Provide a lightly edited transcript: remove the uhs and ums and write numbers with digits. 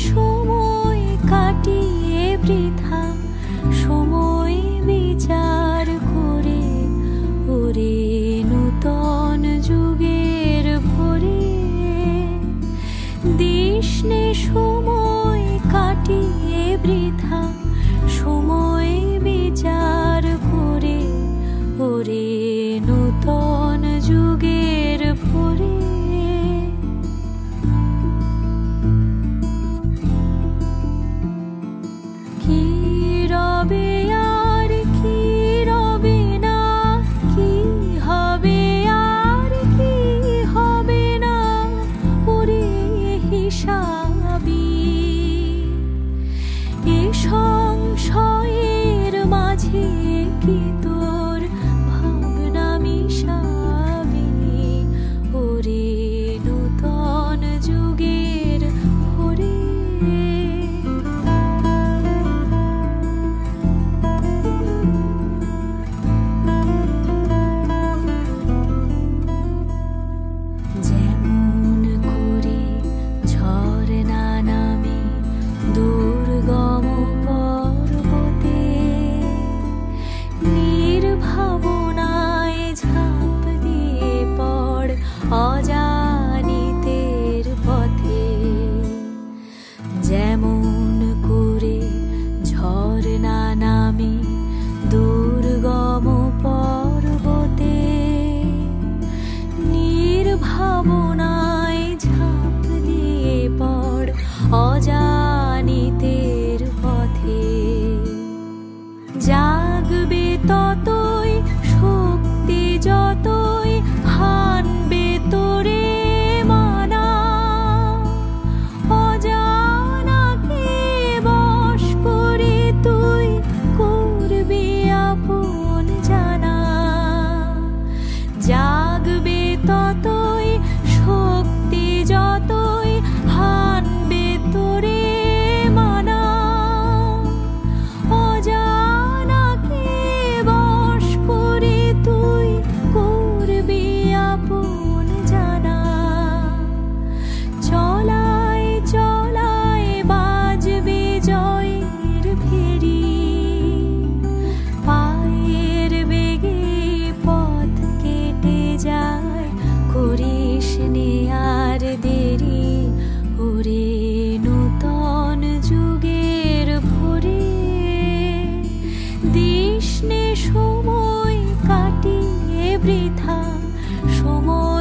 সময় কাটিয়ে বৃথা সময় বিচার করে ওরে নূতন যুগের ভরে দিশনে সময় কাটিয়ে বৃথা সময় বিচার করে ওরে নূতন যুগের ভরে কি রবে আর কি রবে না কি হবে আর কি হবে না ওরে হিসাবি এ সংশয়ের মাঝে কি তোর ভাবনা মিশাবি ওরে নূতন যুগের ভরে যেমন করে ঝরনা নামে দুর্গম পর্বতে নির্ভাবনায় ঝাঁপ দিয়ে পড় অজানিতের পথে যেমন করে ঝরনা নামে দুর্গম পর্বতে নির্ভাবনায় ঝাঁপ দিয়ে পড় অজানিতের পথে জাগবে ততই শক্তি যতই হানবে তোরে মানা অজানাকে বশ করে তুই করবি আপন জানা জাগবে ততই শক্তি যতই হানবে তোরে মানা অজানাকে বশ করে তুই করবি আপন জানা চলায় চলায় বাজবে জয়ের ফেরি পায়ের বেগে পথ কেটে যায় করিস নে আর দেরি ওরে নূতন যুগের ভরে দিশনে সময় কাটিয়ে বৃথা সময়